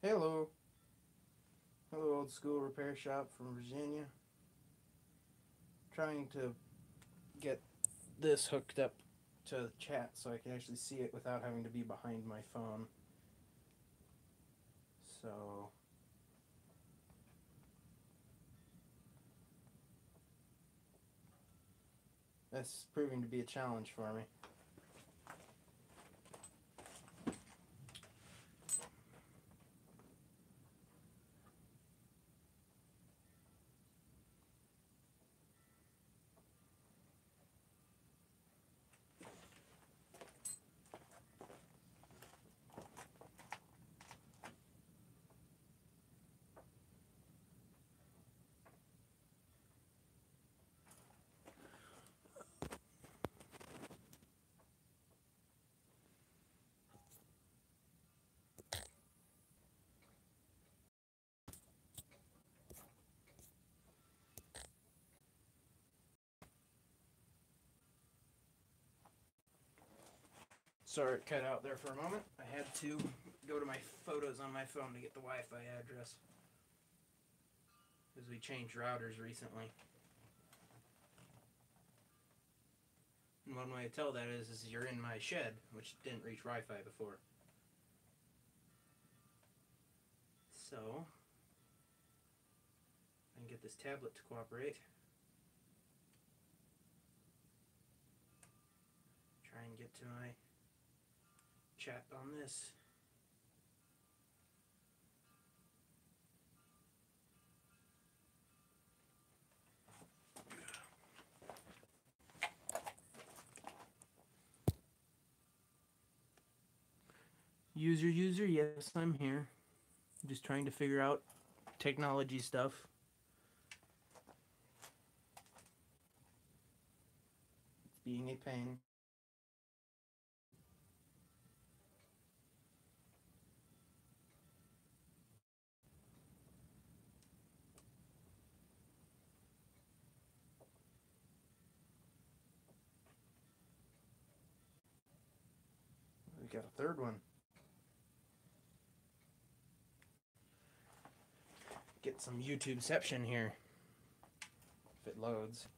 Hello. Hello, old school repair shop from Virginia. Trying to get this hooked up to the chat so I can actually see it without having to be behind my phone. So, that's proving to be a challenge for me. Sorry, it cut out there for a moment. I had to go to my photos on my phone to get the Wi-Fi address because we changed routers recently. And one way to tell that is you're in my shed, which didn't reach Wi-Fi before. So, I can get this tablet to cooperate. Try and get to my chat on this. User, yes, I'm here. I'm just trying to figure out technology stuff. It's being a pain. We got a third one. Get some YouTubeception here. If it loads.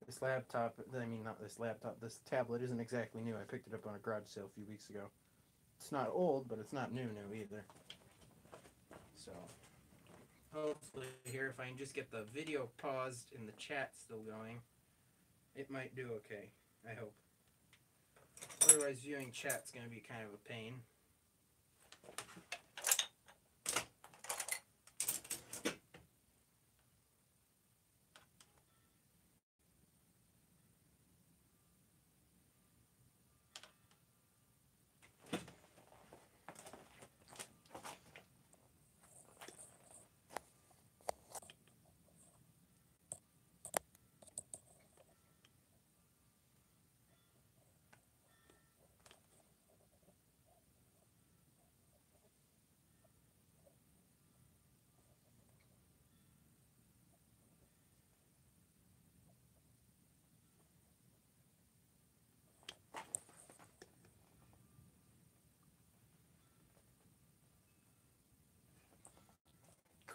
This laptop, I mean, not this laptop, this tablet isn't exactly new. I picked it up on a garage sale a few weeks ago. It's not old, but it's not new either. So, hopefully here, if I can just get the video paused and the chat still going, it might do okay. I hope. Otherwise, viewing chat's going to be kind of a pain.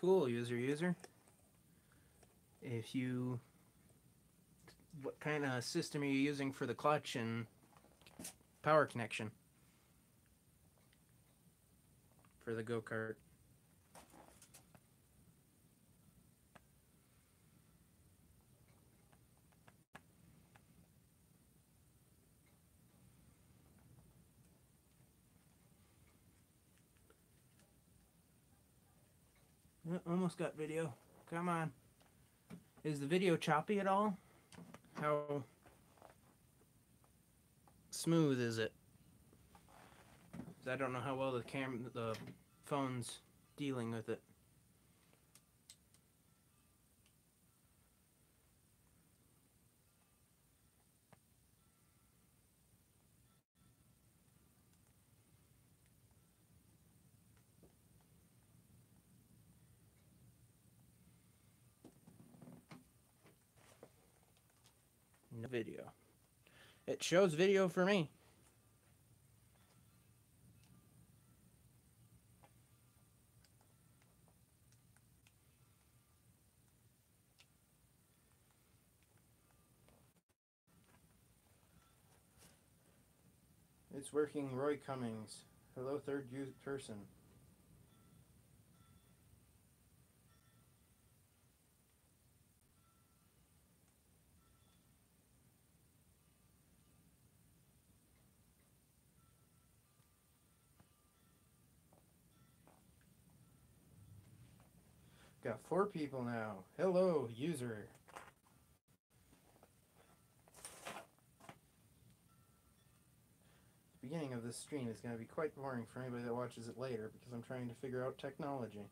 Cool, user. If you, what kind of system are you using for the clutch and power connection for the go-kart? Almost got video. Come on. Is the video choppy at all? How smooth is it? I don't know how well the phone's dealing with it. No video. It shows video for me. It's working. Roy Cummings. Hello, third person. Got 4 people now. Hello, user. The beginning of this stream is going to be quite boring for anybody that watches it later because I'm trying to figure out technology.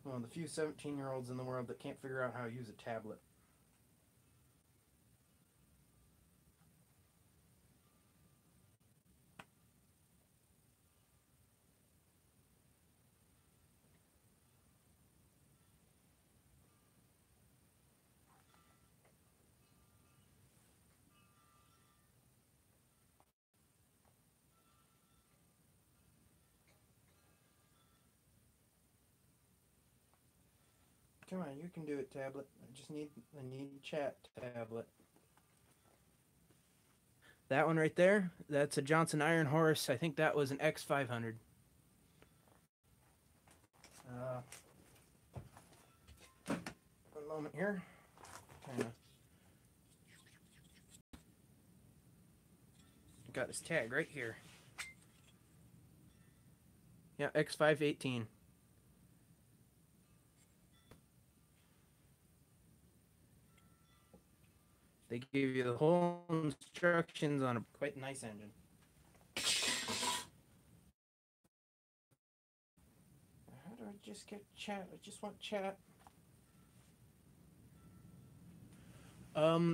One of the few 17-year-olds in the world that can't figure out how to use a tablet. Come on, you can do it, tablet. I need chat, tablet. That one right there, that's a Johnson Iron Horse. I think that was an X500. One moment here. Got his tag right here. Yeah, X518. They give you the whole instructions on a quite nice engine. How do I just get chat? I just want chat. I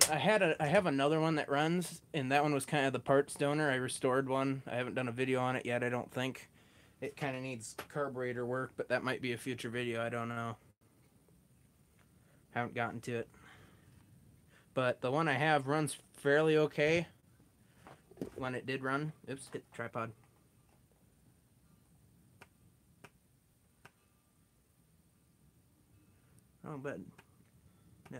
have another one that runs, and that one was kind of the parts donor. I restored one. I haven't done a video on it yet, I don't think. It kind of needs carburetor work, but that might be a future video. I don't know. Haven't gotten to it. But the one I have runs fairly okay. When it did run. Oops, hit the tripod. Oh, but no.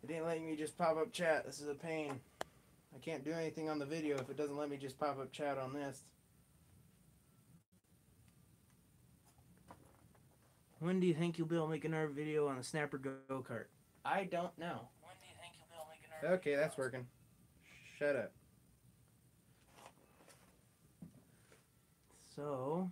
It ain't letting me just pop up chat. This is a pain. I can't do anything on the video if it doesn't let me just pop up chat on this. When do you think you'll be able to make another video on the Snapper go-kart? I don't know. When do you think you'll be able to make another video? Okay, that's working. Shut up. So...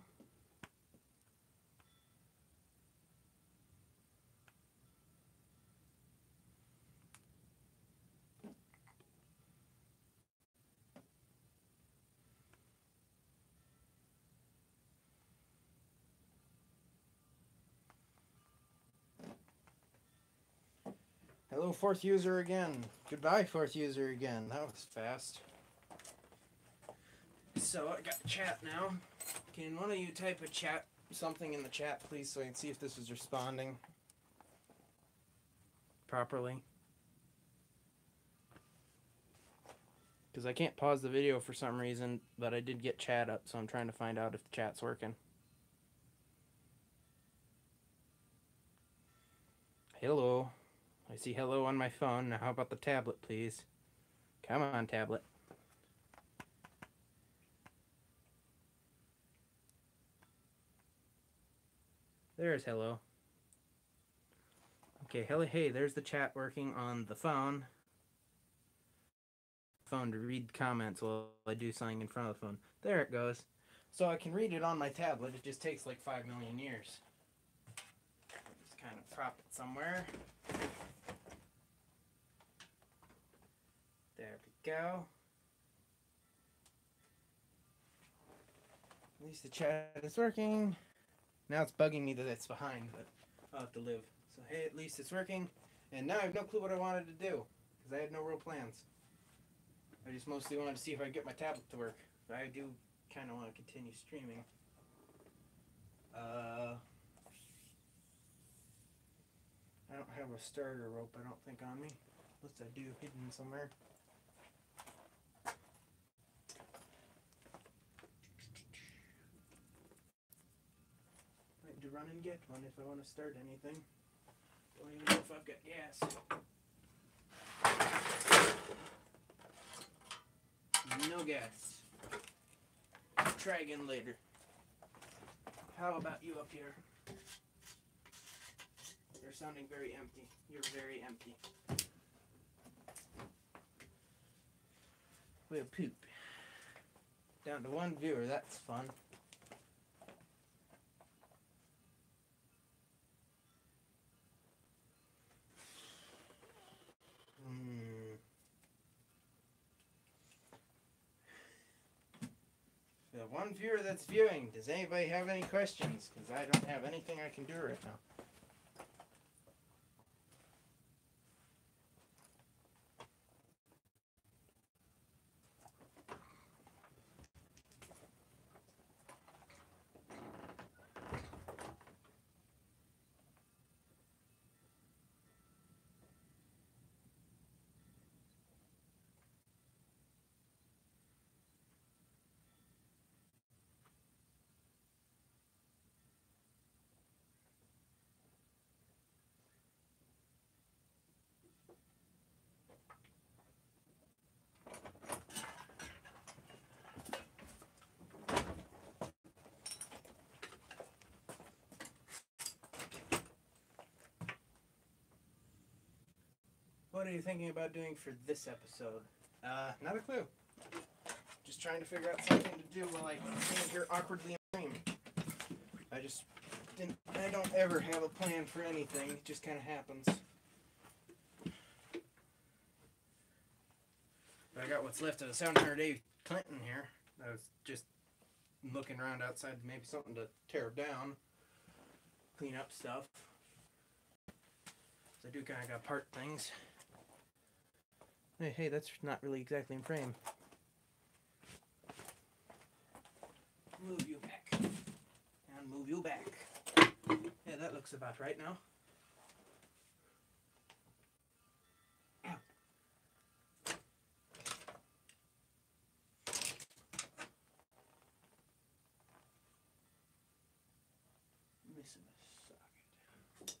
Hello, 4th user again. Goodbye, 4th user again. That was fast. So, I got chat now. Can one of you type a chat, something in the chat, please, so I can see if this is responding properly? Because I can't pause the video for some reason, but I did get chat up, so I'm trying to find out if the chat's working. Hello. I see hello on my phone. Now how about the tablet, please? Come on, tablet. There's hello. Okay, hey, there's the chat working on the phone. Phone to read comments while I do something in front of the phone. There it goes. So I can read it on my tablet. It just takes like 5 million years. Just kind of prop it somewhere. There we go. At least the chat is working. Now it's bugging me that it's behind, but I'll have to live. So hey, at least it's working. And now I have no clue what I wanted to do, because I had no real plans. I just mostly wanted to see if I could get my tablet to work. But I do kind of want to continue streaming. I don't have a starter rope, I don't think, on me. Unless I do, hidden somewhere. run and get one if I want to start anything. Don't even know if I've got gas. No gas. Try again later. How about you up here? You're sounding very empty. You're very empty. Well, poop. Down to one viewer, that's fun. The one viewer that's viewing, does anybody have any questions? Because I don't have anything I can do right now. What are you thinking about doing for this episode? Not a clue. Just trying to figure out something to do while I stand here awkwardly in frame. I don't ever have a plan for anything. It just kind of happens. I got what's left of the 708 Clinton here. I was just looking around outside, maybe something to tear down, clean up stuff. So I do kind of got part things. Hey, that's not really exactly in frame. Move you back. And move you back. Yeah, that looks about right now. Ow. Missing a socket.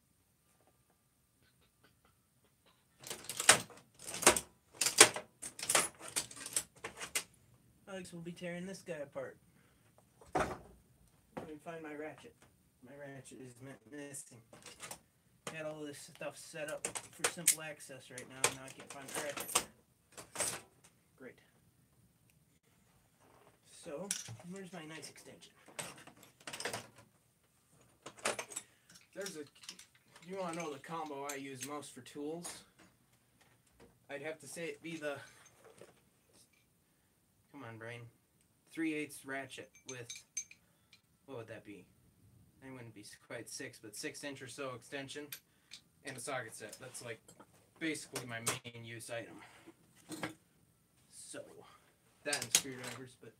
Alex will be tearing this guy apart. Let me find my ratchet. My ratchet is missing. Got all this stuff set up for simple access right now, and now I can't find the ratchet. Great. So, where's my nice extension? You want to know the combo I use most for tools? I'd have to say it'd be the, come on brain, 3/8 ratchet with, what would that be? It wouldn't be quite 6, but 6-inch or so extension and a socket set. That's like basically my main use item. So, that and screwdrivers, but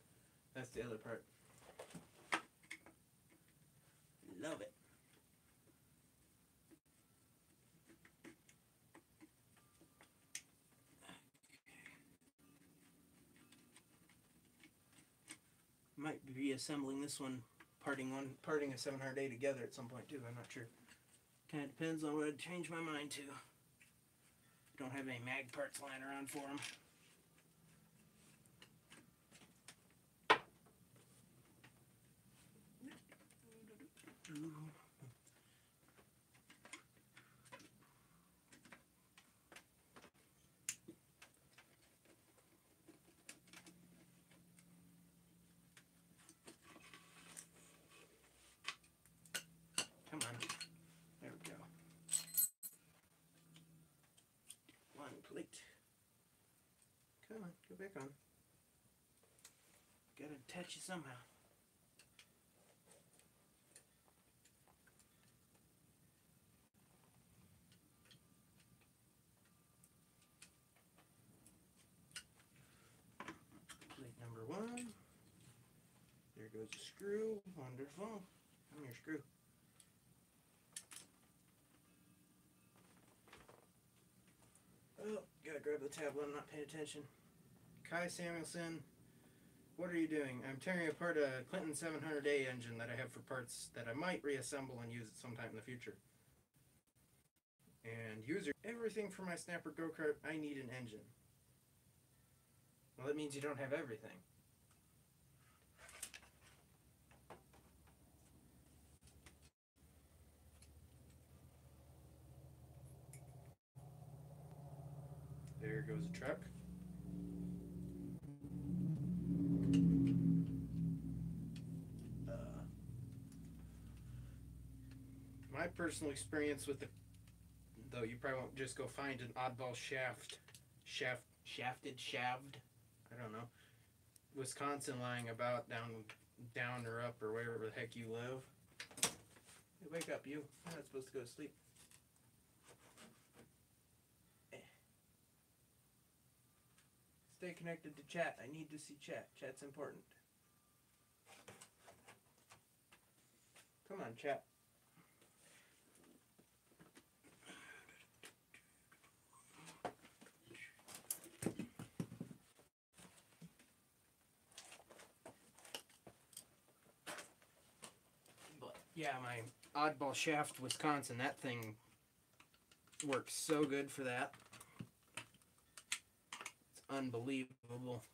that's the other part. Love it. Might be reassembling this one, parting a 708 together at some point too. I'm not sure. Kind of depends on what I'd change my mind to. Don't have any mag parts lying around for them. Come on. There we go. One plate. Come on, go back on. Gotta attach it somehow. Plate number 1. There goes a screw. Wonderful. Come here, screw. Oh, gotta grab the tablet. I'm not paying attention. Kai Samuelson, what are you doing? I'm tearing apart a Clinton 700A engine that I have for parts that I might reassemble and use it sometime in the future. And user, everything for my Snapper go-kart, I need an engine. Well, that means you don't have everything. There goes a truck. My personal experience with though you probably won't just go find an oddball shafted, I don't know, Wisconsin lying about down or up or wherever the heck you live. Hey, wake up, you. You're not supposed to go to sleep. Stay connected to chat. I need to see chat. Chat's important. Come on, chat. But yeah, my oddball shaft Wisconsin, that thing works so good for that. It's unbelievable.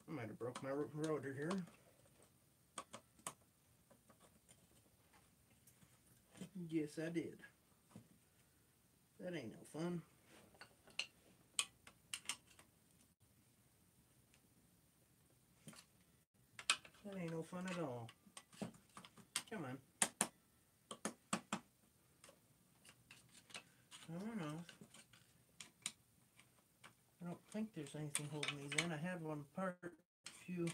I might have broke my rotor here. Yes, I did. That ain't no fun. That ain't no fun at all. Come on. I don't know. I don't think there's anything holding these in. I had one part a few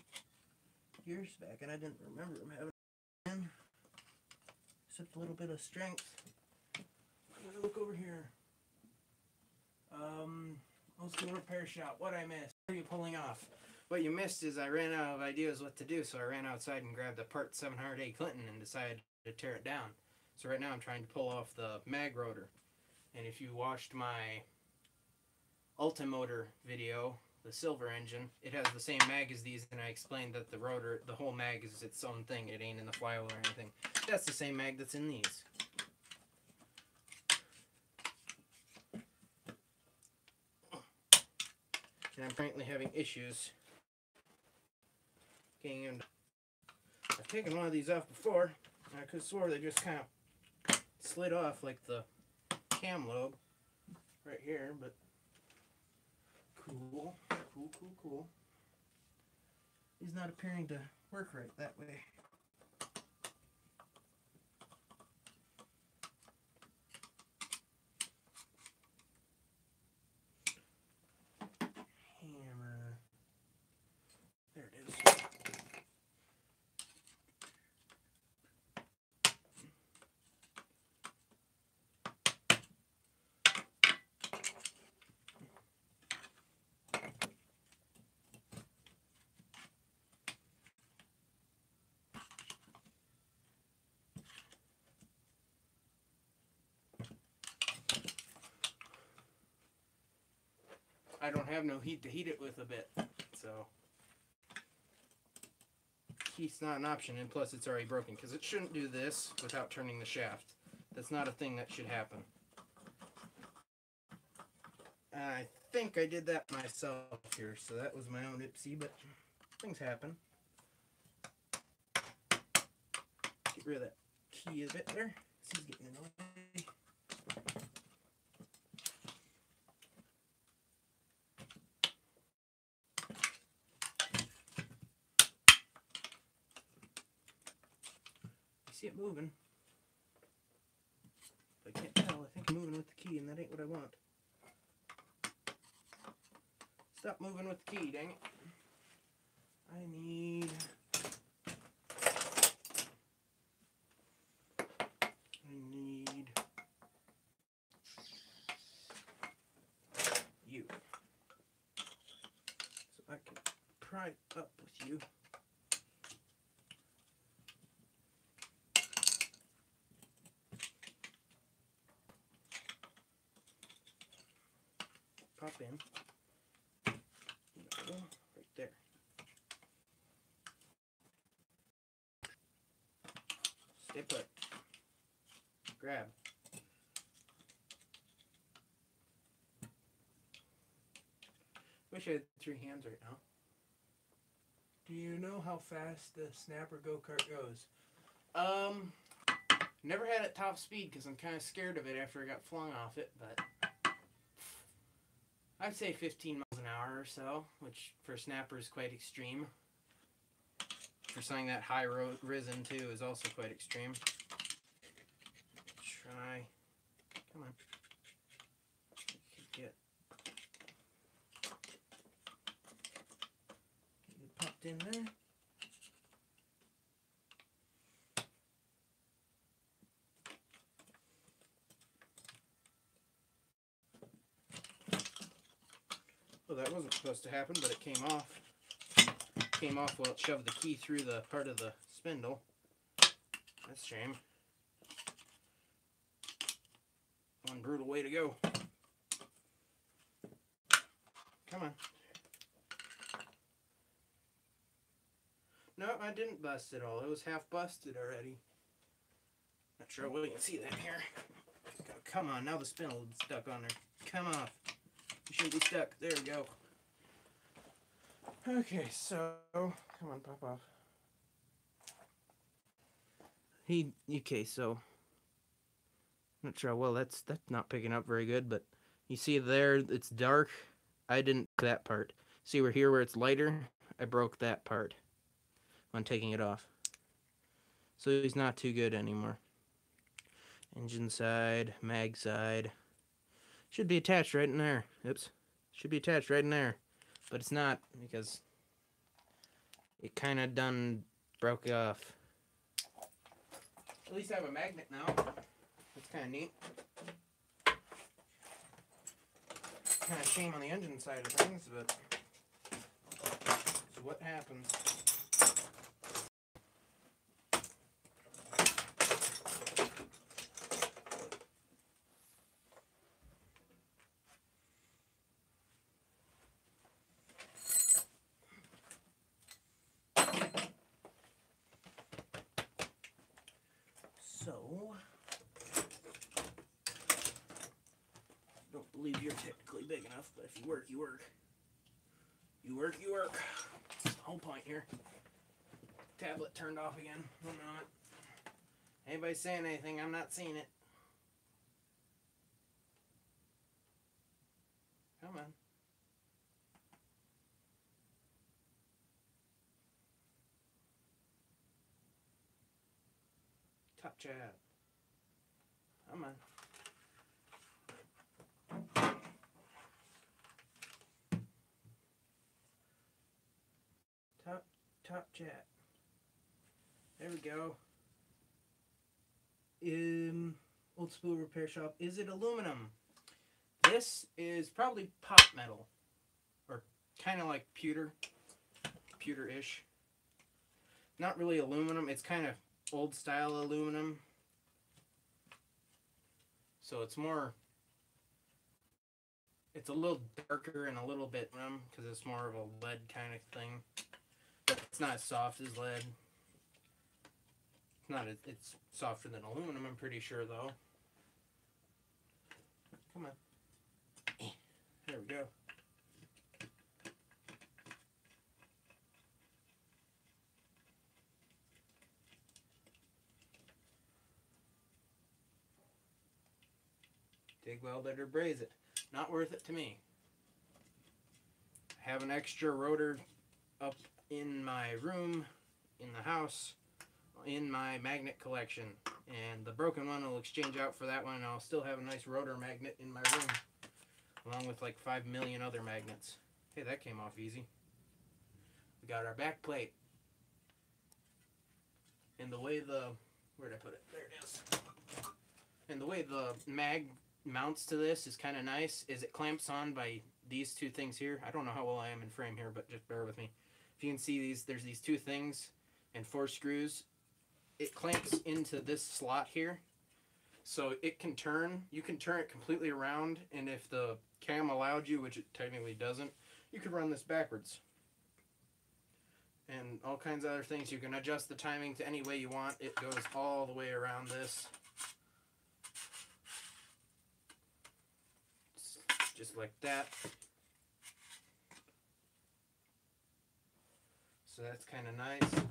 years back and I didn't remember them having it in. Except a little bit of strength. I'm gonna look over here. Let's do a repair shop. What I missed? What are you pulling off? What you missed is I ran out of ideas what to do, so I ran outside and grabbed a part 700A Clinton and decided to tear it down. So right now I'm trying to pull off the mag rotor. And if you watched my Ultimotor video, the silver engine, it has the same mag as these, and I explained that the rotor, the whole mag is its own thing. It ain't in the flywheel or anything. That's the same mag that's in these. And I'm currently having issues getting into. I've taken one of these off before, and I could have swore they just kind of slid off like the cam lobe right here, but cool. He's not appearing to work right that way. Hammer. There it is. I don't have no heat to heat it with a bit, so heat's not an option, and plus it's already broken, because it shouldn't do this without turning the shaft. That's not a thing that should happen. I think I did that myself here, so that was my own ipsy, but things happen. Get rid of that key a bit there. He's getting in the way. See it moving. I can't tell. I think I'm moving with the key, and that ain't what I want. Stop moving with the key, dang it. I need you. Pop in. Right there. Stay put. Grab. Wish I had 3 hands right now. Do you know how fast the snapper go-kart goes? Never had it top speed because I'm kind of scared of it after I got flung off it, but I'd say 15 miles an hour or so, which for snapper is quite extreme. For something that high risen too is also quite extreme. Try. Come on. Get popped in there. Well, that wasn't supposed to happen, but it came off. Came off while it shoved the key through the part of the spindle. That's a shame. One brutal way to go. Come on. No, I didn't bust it all. It was half busted already. Not sure what you can see that here. Come on, now the spindle is stuck on there. Come off. You shouldn't be stuck. There we go. Okay, so come on, pop off. Okay, so not sure how well that's not picking up very good, but you see there it's dark. I didn't that part. See where it's lighter? I broke that part when taking it off. So he's not too good anymore. Engine side, mag side. Should be attached right in there. Oops. Should be attached right in there. But it's not because it kind of done broke off. At least I have a magnet now. That's kind of neat. Kind of shame on the engine side of things, but so what happens? So, don't believe you're technically big enough, but if you work, you work. You work, you work. That's the whole point here. Tablet turned off again. One moment. Anybody saying anything? I'm not seeing it. Come on. Top chat. Come on. Top chat. There we go. Old Spool Repair Shop. Is it aluminum? This is probably pot metal. Or kind of like pewter-ish. Not really aluminum. It's kind of old style aluminum. So it's more, it's a little darker and a little bit because it's more of a lead kind of thing. But it's not as soft as lead. It's softer than aluminum, I'm pretty sure though. Come on. There we go. TIG weld it or braze it. Not worth it to me. I have an extra rotor up in my room, in the house, in my magnet collection. And the broken one will exchange out for that one, and I'll still have a nice rotor magnet in my room. Along with like 5 million other magnets. Hey, that came off easy. We got our back plate. And the way where'd I put it? There it is. And the way the mag mounts to this is kind of nice, is it clamps on by these two things here. I don't know how well I am in frame here, but just bear with me. If you can see these, there's these two things and 4 screws. It clamps into this slot here, so it can turn. You can turn it completely around, and if the cam allowed you, which it technically doesn't, you could run this backwards. And all kinds of other things. You can adjust the timing to any way you want. It goes all the way around this. Just like that. So that's kind of nice.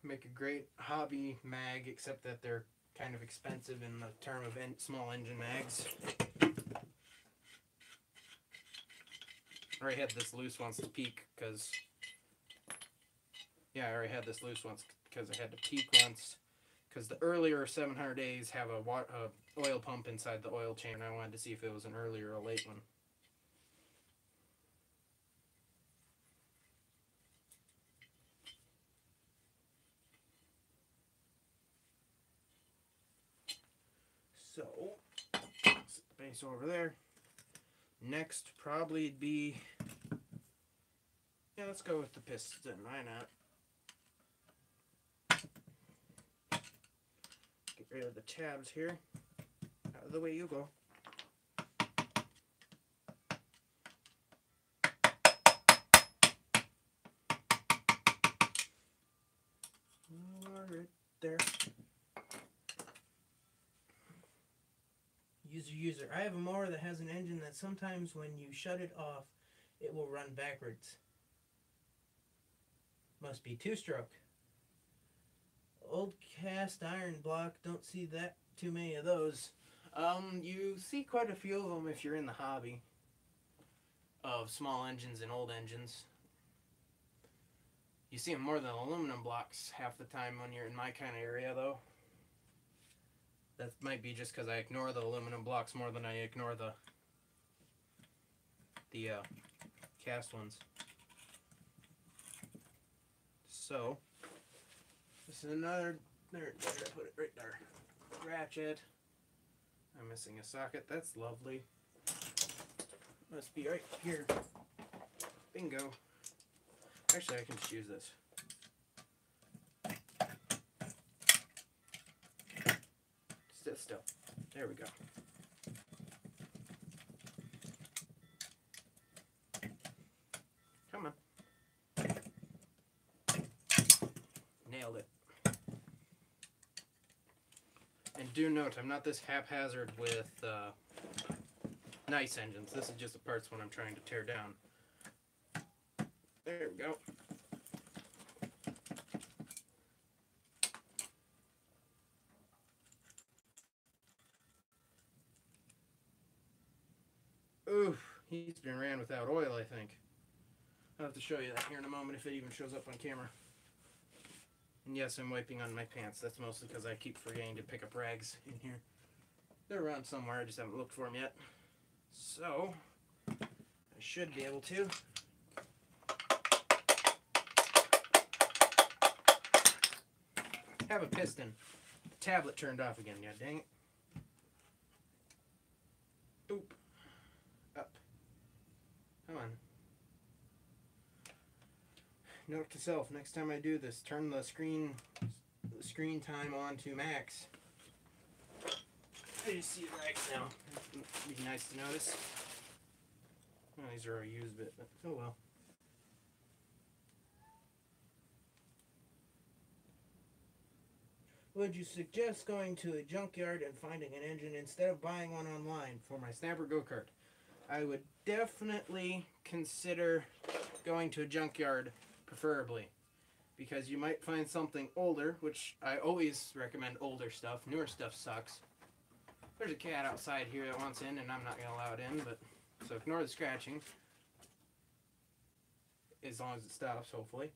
Make a great hobby mag, except that they're kind of expensive in the term of small engine mags. I already had this loose once to peak because, I already had this loose once because I had to peak once because the earlier 700As have a oil pump inside the oil chamber, and I wanted to see if it was an earlier or a late one. So, set the base over there. Next, probably it'd be, let's go with the piston. Why not? Get rid of the tabs here. Out of the way you go. Right there. User. I have a mower that has an engine that sometimes when you shut it off, it will run backwards. Must be 2-stroke. Old cast iron block, don't see that too many of those. You see quite a few of them if you're in the hobby of small engines and old engines. You see them more than aluminum blocks half the time when you're in my kind of area, though. That might be just because I ignore the aluminum blocks more than I ignore the cast ones. So, this is another, there, I put it right there, ratchet. I'm missing a socket, that's lovely. Must be right here. Bingo. Actually, I can just use this. Sit still. There we go. Come on. Nailed it. And do note, I'm not this haphazard with nice engines. This is just the parts when I'm trying to tear down. There we go. Oof, he's been ran without oil, I think. I'll have to show you that here in a moment if it even shows up on camera. And yes, I'm wiping on my pants. That's mostly because I keep forgetting to pick up rags in here. They're around somewhere, I just haven't looked for them yet. So, I should be able to. Have a piston. The tablet turned off again, yeah, dang it. Boop. Up. Come on. Note to self, next time I do this, turn the screen time on to max. I just see it right now. It'd be nice to notice. Oh, these are a used bit, but oh well. Would you suggest going to a junkyard and finding an engine instead of buying one online? For my Snapper go-kart, I would definitely consider going to a junkyard, preferably, because you might find something older, which I always recommend older stuff. Newer stuff sucks. There's a cat outside here that wants in, and I'm not going to allow it in, but so ignore the scratching, as long as it stops, hopefully.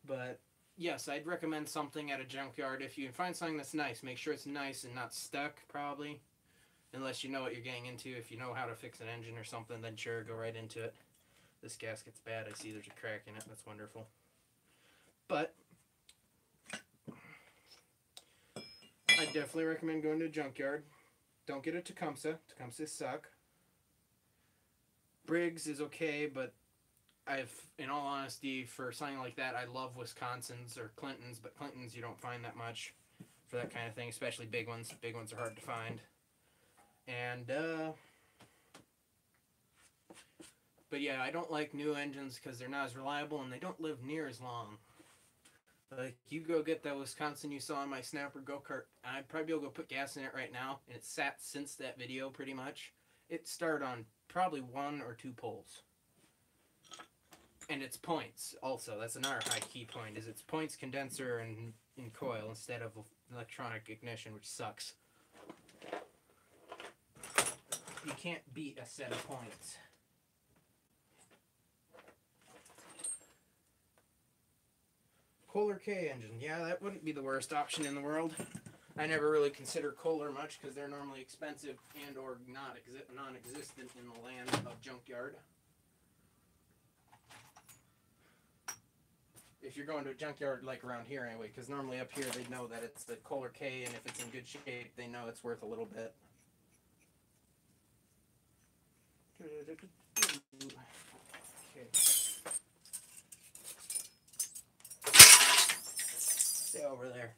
But yes, I'd recommend something at a junkyard. If you can find something that's nice, make sure it's nice and not stuck, probably. Unless you know what you're getting into. If you know how to fix an engine or something, then sure, go right into it. This gasket's bad. I see there's a crack in it. That's wonderful. But I definitely recommend going to a junkyard. Don't get a Tecumseh. Tecumsehs suck. Briggs is okay, but in all honesty, for something like that, I love Wisconsin's or Clinton's, but Clinton's you don't find that much for that kind of thing, especially big ones. Big ones are hard to find. And, but yeah, I don't like new engines because they're not as reliable and they don't live near as long. Like, you go get that Wisconsin you saw on my Snapper go-kart, I'd probably be able to go put gas in it right now, and it's sat since that video, pretty much. It started on probably 1 or 2 poles. And it's points, also. That's another high key point, is it's points, condenser, and in coil instead of electronic ignition, which sucks. You can't beat a set of points. Kohler K engine. Yeah, that wouldn't be the worst option in the world. I never really consider Kohler much because they're normally expensive and or non-existent in the land of junkyard. If you're going to a junkyard like around here anyway, because normally up here they know that it's the Kohler K, and if it's in good shape, they know it's worth a little bit. Okay. Stay over there.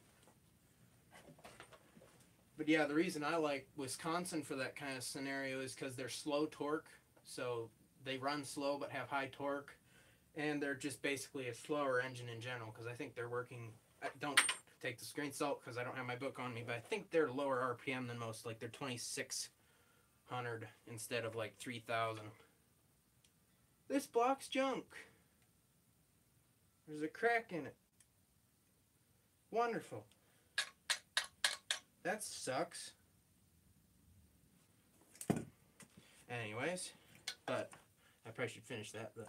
But yeah, the reason I like Wisconsin for that kind of scenario is because they're slow torque, so they run slow but have high torque, and they're just basically a slower engine in general, because I think they're working, don't take the grain of salt because I don't have my book on me, but I think they're lower RPM than most, like they're 2,600 instead of like 3,000. This block's junk. There's a crack in it. Wonderful. That sucks. Anyways, but I probably should finish that. But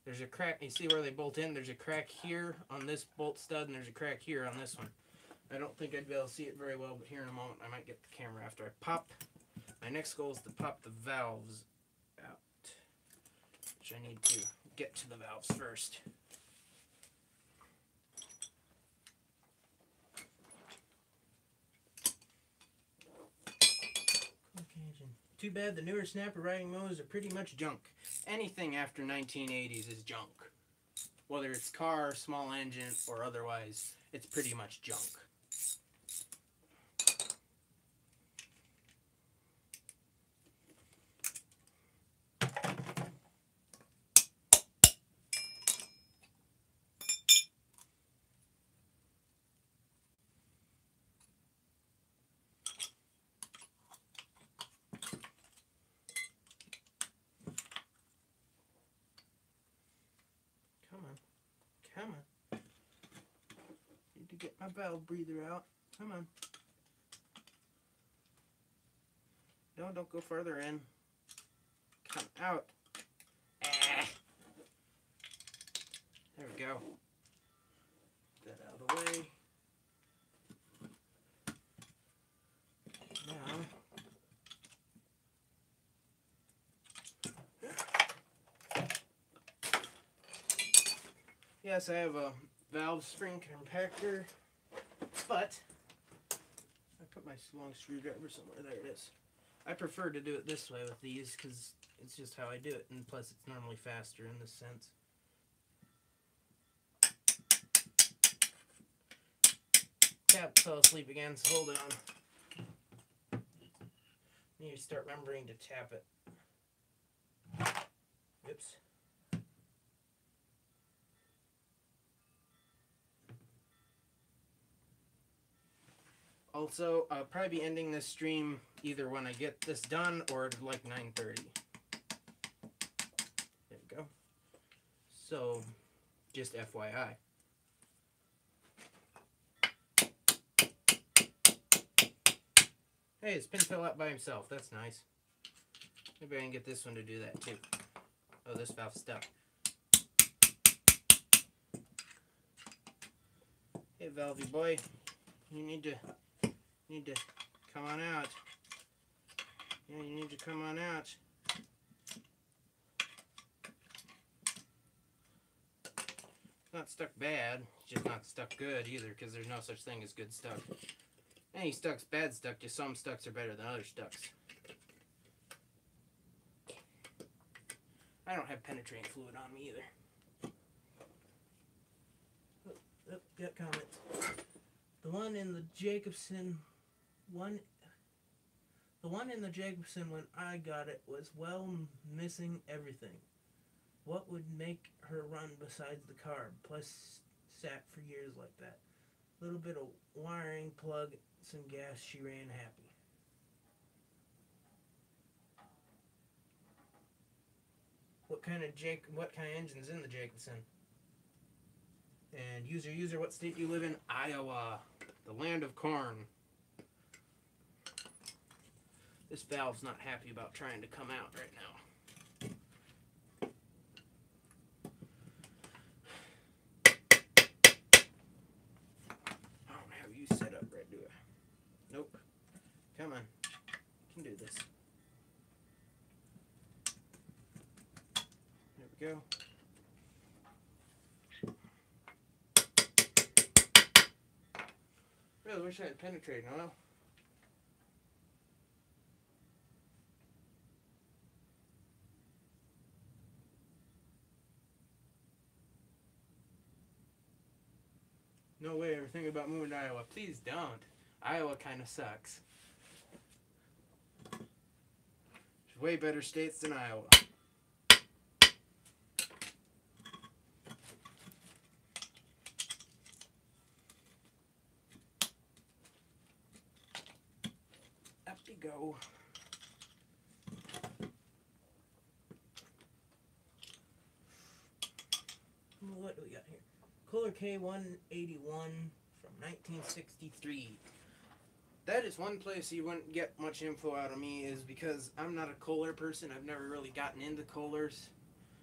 there's a crack. You see where they bolt in? There's a crack here on this bolt stud, and there's a crack here on this one. I don't think I'd be able to see it very well, but here in a moment I might get the camera after I pop. My next goal is to pop the valves out, which I need to get to the valves first. Too bad the newer Snapper riding modes are pretty much junk. Anything after 1980s is junk. Whether it's car, small engine, or otherwise, it's pretty much junk. Come on. Need to get my valve breather out. Come on. No, don't go further in. Come out. Ah. There we go. Get that out of the way. Now, yes, I have a valve spring compactor, but I put my long screwdriver somewhere. There it is. I prefer to do it this way with these because it's just how I do it, and plus it's normally faster in this sense. Tap fell asleep again, so hold on. Need to start remembering to tap it. Oops. Also, I'll probably be ending this stream either when I get this done or like 9:30. There we go. So, just FYI. Hey, his pin fell out by himself. That's nice. Maybe I can get this one to do that too. Oh, this valve's stuck. Hey, Valvey boy. You need to come on out. Yeah, you need to come on out. It's not stuck bad. It's just not stuck good either, because there's no such thing as good stuck. Any stuck's bad stuck, just some stucks are better than other stucks. I don't have penetrating fluid on me either. Oh, got comments. The one in the Jacobsen the one in the Jacobsen when I got it was well missing everything. What would make her run besides the carb? Plus sat for years like that. Little bit of wiring, plug, some gas, she ran happy. What kind of engine's in the Jacobsen? And user, what state do you live in? Iowa, the land of corn. This valve's not happy about trying to come out right now. I don't have you set up right, do I? Nope. Come on. You can do this. There we go. Really wish I had penetrating oil. No way ever think about moving to Iowa. Please don't. Iowa kind of sucks. There's way better states than Iowa. Up you go. What do we got here? Kohler K181 from 1963. That is one place you wouldn't get much info out of me, is because I'm not a Kohler person. I've never really gotten into Kohlers.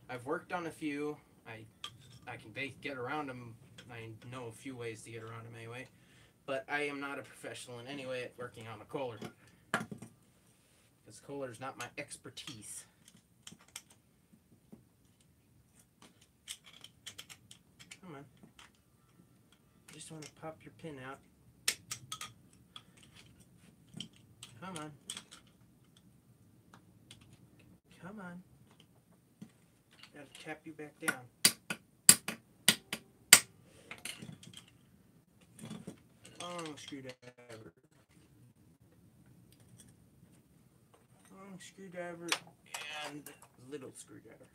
I've worked on a few. I can get around them. I know a few ways to get around them anyway. But I am not a professional in any way at working on a Kohler. Because Kohler's not my expertise. Come on. Just want to pop your pin out. Come on. Come on. Gotta tap you back down. Long screwdriver. Long screwdriver and little screwdriver.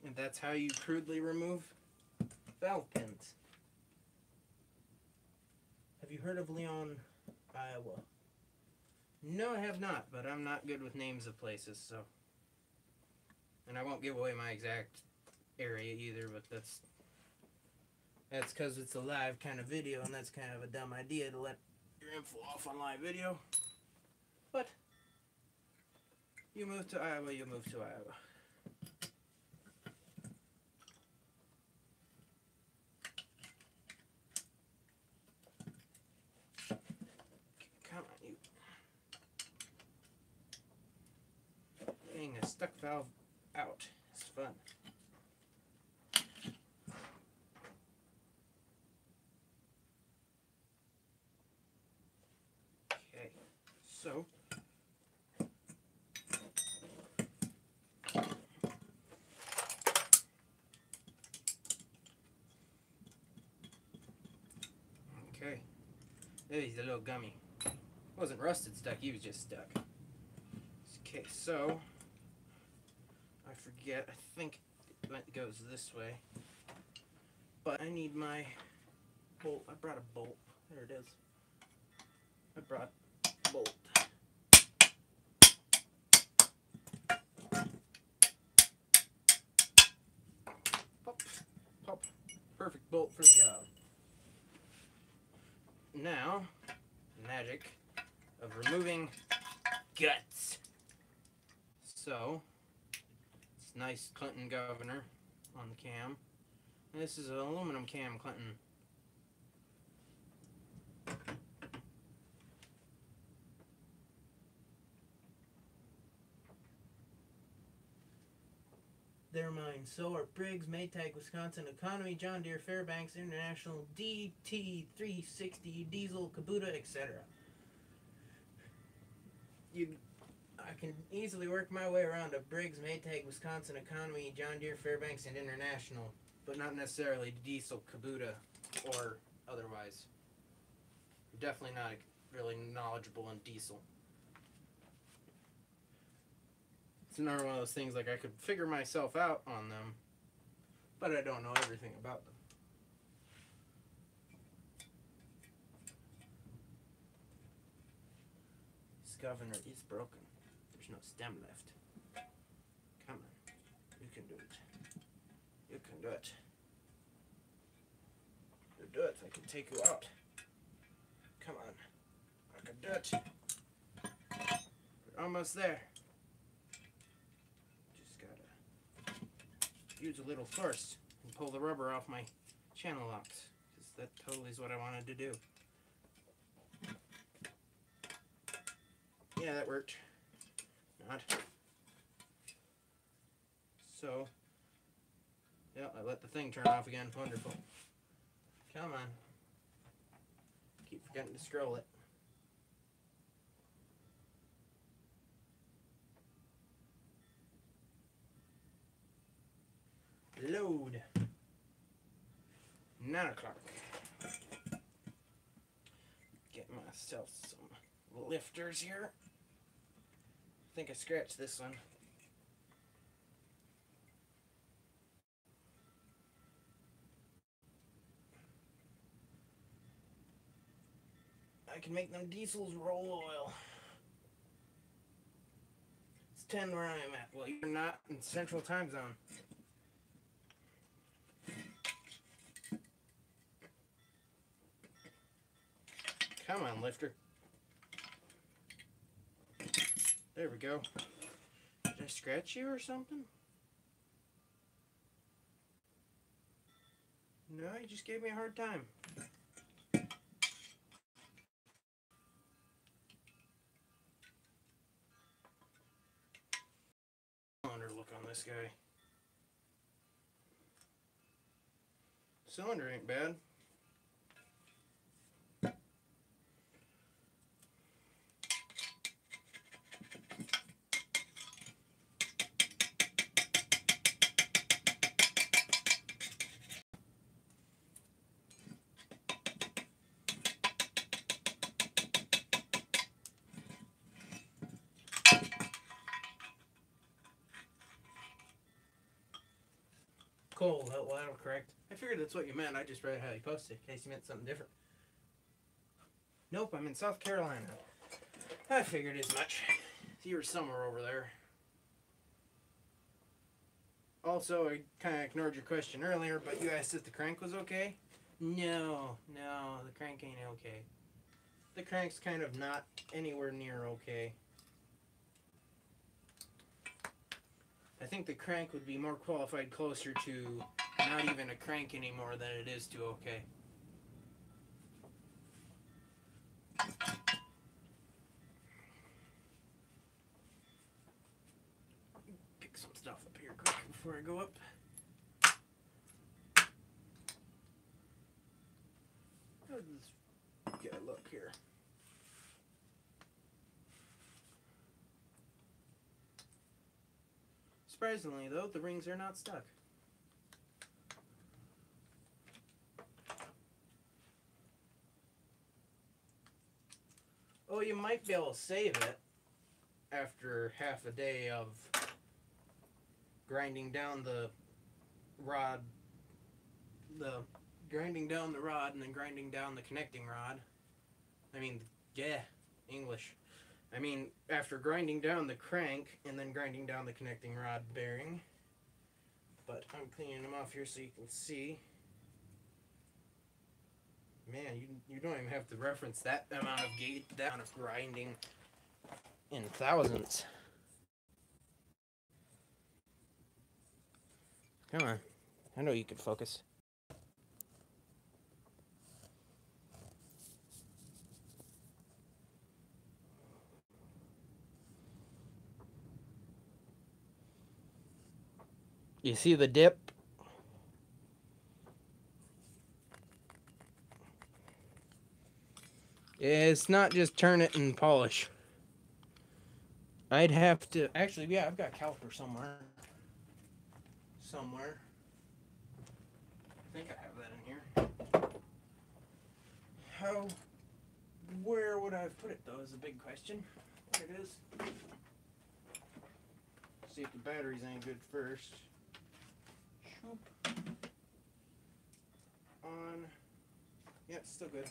And that's how you crudely remove valve pins. Have you heard of Leon, Iowa? No, I have not, but I'm not good with names of places, so. And I won't give away my exact area either, but that's because it's a live kind of video, and that's kind of a dumb idea to let your info off on live video. But you move to Iowa, you move to Iowa. Come on, you. Getting a stuck valve out is fun. Okay, so okay, there he's a little gummy. Wasn't rusted stuck, he was just stuck. Okay, so I forget, I think it goes this way. But I need my bolt. I brought a bolt. There it is. I brought a bolt. Pop, pop. Perfect bolt for the job. Now, magic of removing guts. So, it's nice Clinton governor on the cam. And this is an aluminum cam Clinton. their mind. So are Briggs, Maytag, Wisconsin, Economy, John Deere, Fairbanks, International, DT360, Diesel, Kubota, etc. I can easily work my way around a Briggs, Maytag, Wisconsin, Economy, John Deere, Fairbanks, and International, but not necessarily Diesel, Kubota, or otherwise. I'm definitely not really knowledgeable in diesel. It's another one of those things, like I could figure myself out on them, but I don't know everything about them. This governor is broken. There's no stem left. Come on. You can do it. You can do it. You do it. I can take you out. Come on. I can do it. We're almost there. Just gotta use a little force and pull the rubber off my channel locks, because that totally is what I wanted to do. Yeah, that worked. Not. So, yeah, I let the thing turn off again. Wonderful. Come on. Keep forgetting to scroll it. Load. 9 o'clock. Get myself some lifters here. I think I scratched this one. I can make them diesels roll oil. It's 10 where I am at. Well, you're not in Central Time Zone. Come on, lifter. There we go. Did I scratch you or something? No, you just gave me a hard time. Cylinder look on this guy. Cylinder ain't bad. Cool, that'll correct. I figured that's what you meant. I just read how you posted in case you meant something different. Nope, I'm in South Carolina. I figured as much. You were somewhere over there. Also, I kind of ignored your question earlier, but you asked if the crank was okay. No, the crank ain't okay. The crank's kind of not anywhere near okay. I think the crank would be more qualified closer to not even a crank anymore than it is to okay. Pick some stuff up here quick before I go up. Let's get a look here. Surprisingly, though, the rings are not stuck. Oh, you might be able to save it after half a day of grinding down the rod, grinding down the rod and then grinding down the connecting rod. I mean, yeah, English. I mean, after grinding down the crank and then grinding down the connecting rod bearing. But I'm cleaning them off here so you can see. Man, you don't even have to reference that amount of gauge, that amount of grinding in thousandths. Come on. I know you can focus. You see the dip? It's not just turn it and polish. I'd have to... Actually, yeah, I've got a caliper somewhere. I think I have that in here. Where would I have put it, though, is a big question. There it is. See if the batteries ain't good first. Shoop. On. Yeah, it's still good.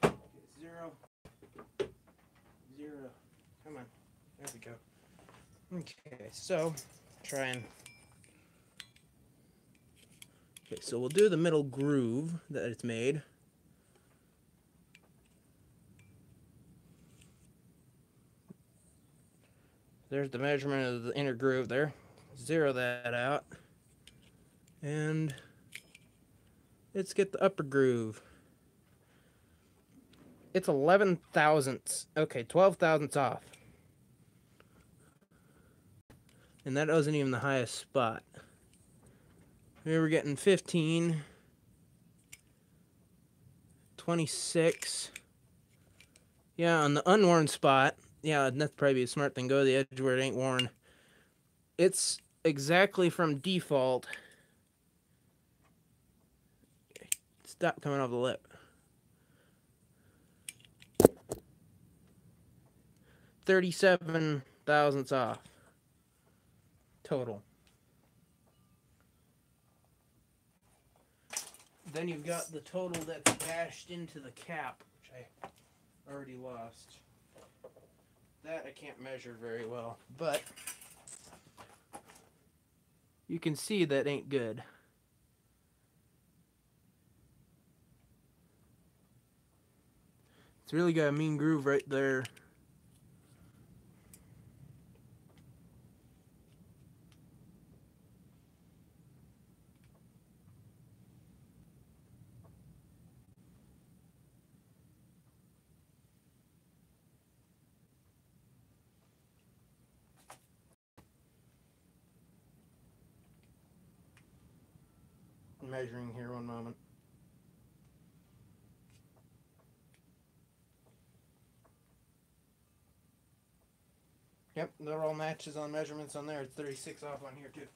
Okay, 0. 0. Come on. There we go. Okay, so try and... Okay, so we'll do the middle groove that it's made. There's the measurement of the inner groove there. Zero that out. And let's get the upper groove. It's 11 thousandths. Okay, 12 thousandths off. And that wasn't even the highest spot. We were getting 15, 26. Yeah, on the unworn spot, yeah, that's probably a smart thing. Go to the edge where it ain't worn. It's exactly from default. Stop coming off the lip. 37 thousandths off. Total. Then you've got the total that's bashed into the cap, which I already lost. That I can't measure very well, but you can see that ain't good. It's really got a mean groove right there. I'm measuring here, one moment. Yep, they're all matches on measurements on there. It's 36 off on here too.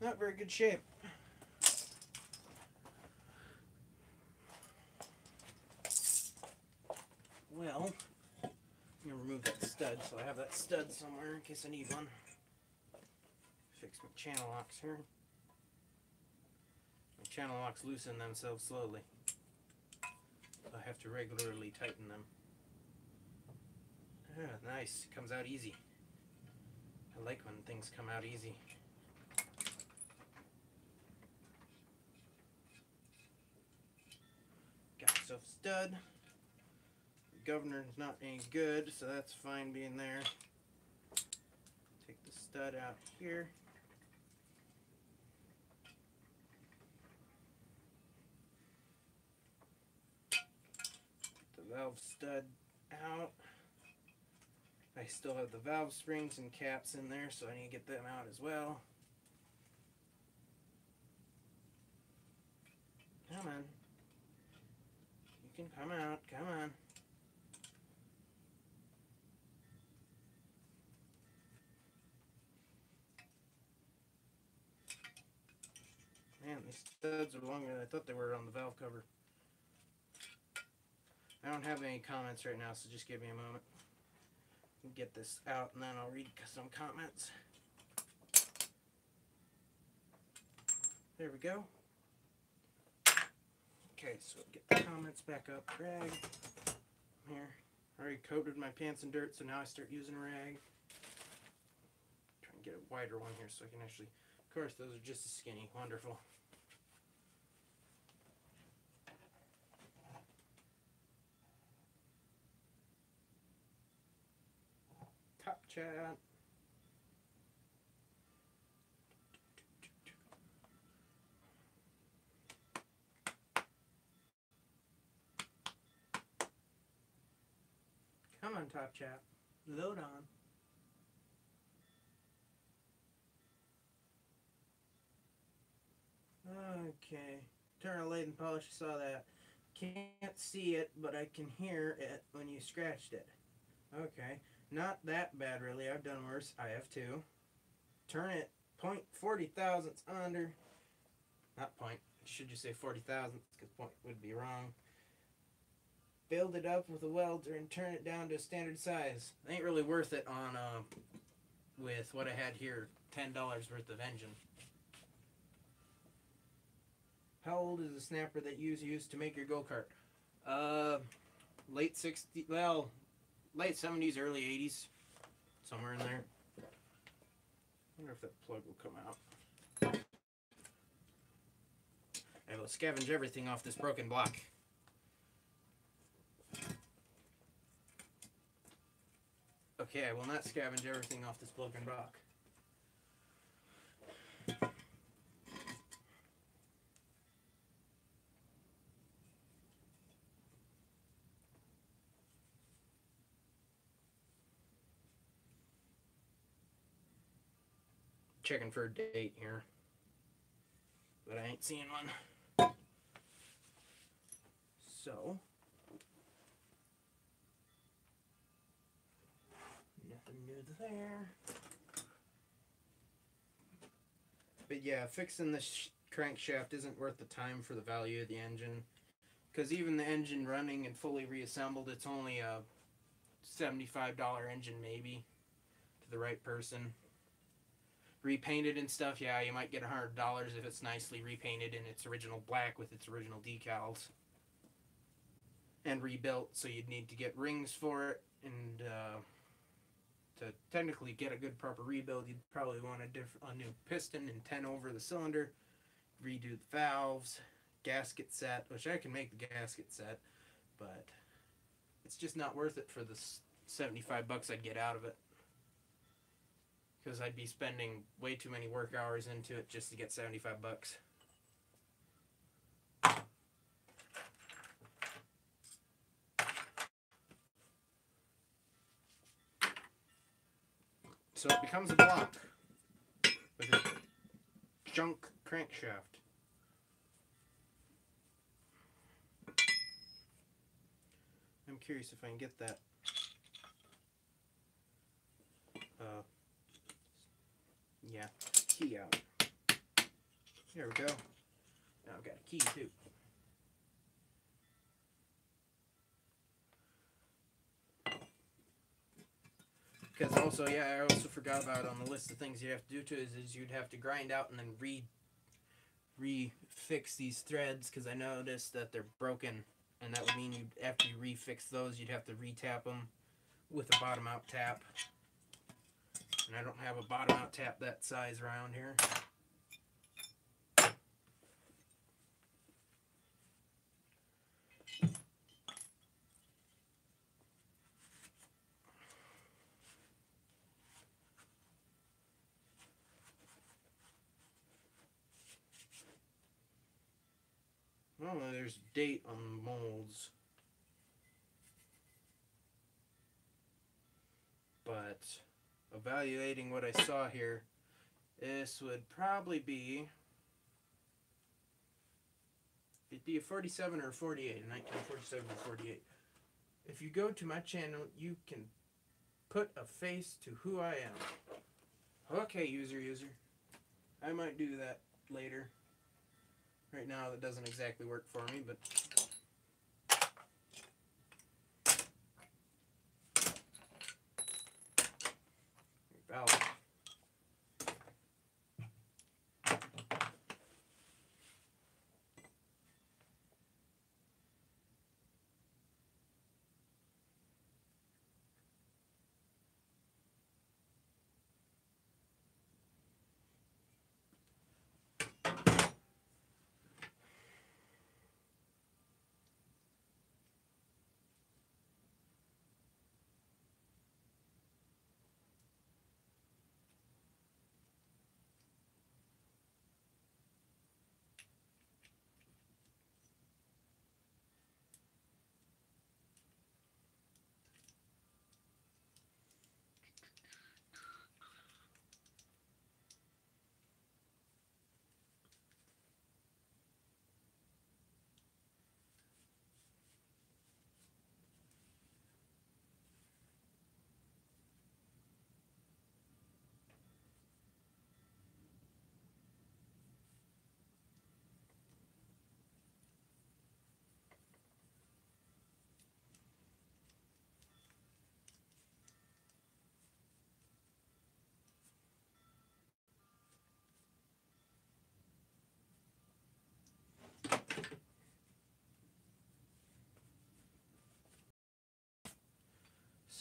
Not very good shape. Well, I'm gonna remove that stud, so I have that stud somewhere in case I need one. Fix my channel locks here. My channel locks loosen themselves slowly. I have to regularly tighten them. Ah, nice. Comes out easy. I like when things come out easy. Got myself a stud. The governor's not any good, so that's fine being there. Take the stud out here. The valve stud out. I still have the valve springs and caps in there, so I need to get them out as well. Come on. You can come out. Come on. Man, these studs are longer than I thought they were on the valve cover. I don't have any comments right now, so just give me a moment. Get this out and then I'll read some comments. There we go. Okay, so get the comments back up. Rag. Here. I already coated my pants in dirt, so now I start using a rag. Try and get a wider one here so I can actually... Of course, those are just as skinny. Wonderful. Top Chat. Come on, Top Chat. Load on. Okay. Turn on lathe and polish. I saw that. Can't see it, but I can hear it when you scratched it. Okay. Not that bad, really. I've done worse. I have too. Turn it 0.40 thousandths under. Not point. Should you say 40 thousandths? Because point would be wrong. Build it up with a welder and turn it down to a standard size. Ain't really worth it on with what I had here, $10 worth of engine. How old is the snapper that you used to make your go-kart? Late 60s, well, late 70s, early 80s, somewhere in there. I wonder if that plug will come out. I will scavenge everything off this broken block. Okay, I will not scavenge everything off this broken block. Checking for a date here, but I ain't seeing one. So, nothing new there. But yeah, fixing the crankshaft isn't worth the time for the value of the engine, because even the engine running and fully reassembled, it's only a $75 engine maybe to the right person. Repainted and stuff, yeah, you might get $100 if it's nicely repainted in its original black with its original decals. And rebuilt, so you'd need to get rings for it, and to technically get a good proper rebuild, you'd probably want a new piston and 10 over the cylinder, redo the valves, gasket set, which I can make the gasket set, but it's just not worth it for the 75 bucks I'd get out of it. Because I'd be spending way too many work hours into it just to get 75 bucks. So it becomes a block with a junk crankshaft. I'm curious if I can get that yeah, key out. There we go. Now I've got a key too. Because also, yeah, I also forgot about on the list of things you have to do to it is you'd have to grind out and then re-fix these threads, because I noticed that they're broken, and that would mean you'd, after you refix those, you'd have to re-tap them with a bottom-out tap. And I don't have a bottom-out tap that size around here. Well, there's a date on the molds. But evaluating what I saw here, this would probably be, it'd be a 47 or a 48, a 1947 or 48. If you go to my channel, you can put a face to who I am. Okay, user. I might do that later. Right now, that doesn't exactly work for me, but valve.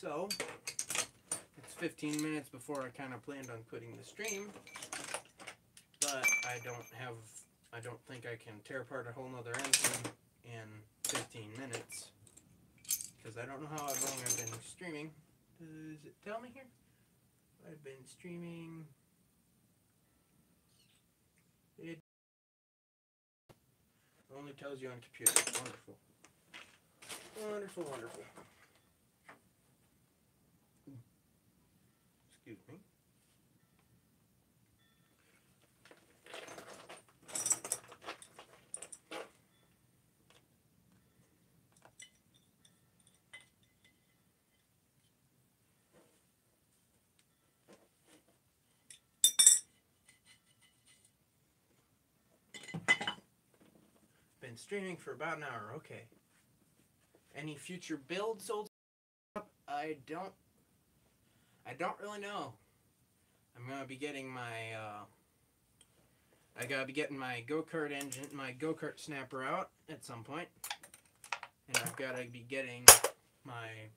So, it's 15 minutes before I kind of planned on putting the stream, but I don't think I can tear apart a whole nother engine in 15 minutes, because I don't know how long I've been streaming. Does it tell me here? I've been streaming. It only tells you on computer. Wonderful. Wonderful, wonderful. Excuse me. Been streaming for about an hour. Okay. Any future builds, old stuff? I don't really know. I'm gonna be getting my I gotta be getting my go-kart engine, my go-kart snapper out at some point, and I've gotta be getting my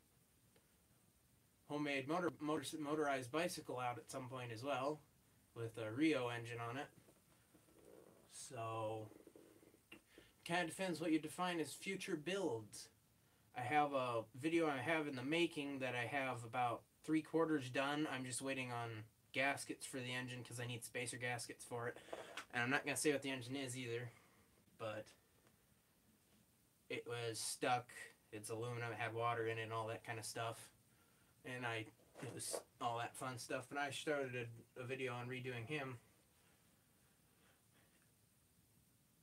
homemade motorized bicycle out at some point as well, with a Rio engine on it. So, kind of depends what you define as future builds. I have a video I have in the making that I have about 3/4 done. I'm just waiting on gaskets for the engine because I need spacer gaskets for it. And I'm not going to say what the engine is either, but it was stuck. It's aluminum, it had water in it and all that kind of stuff. And it was all that fun stuff. And I started a video on redoing him.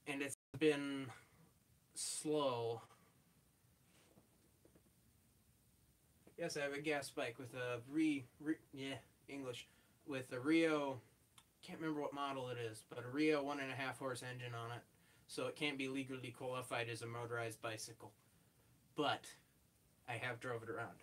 And it's been slow. Yes, I have a gas bike with a with a Rio, can't remember what model it is, but a Rio 1.5 horse engine on it, so it can't be legally qualified as a motorized bicycle. But I have drove it around.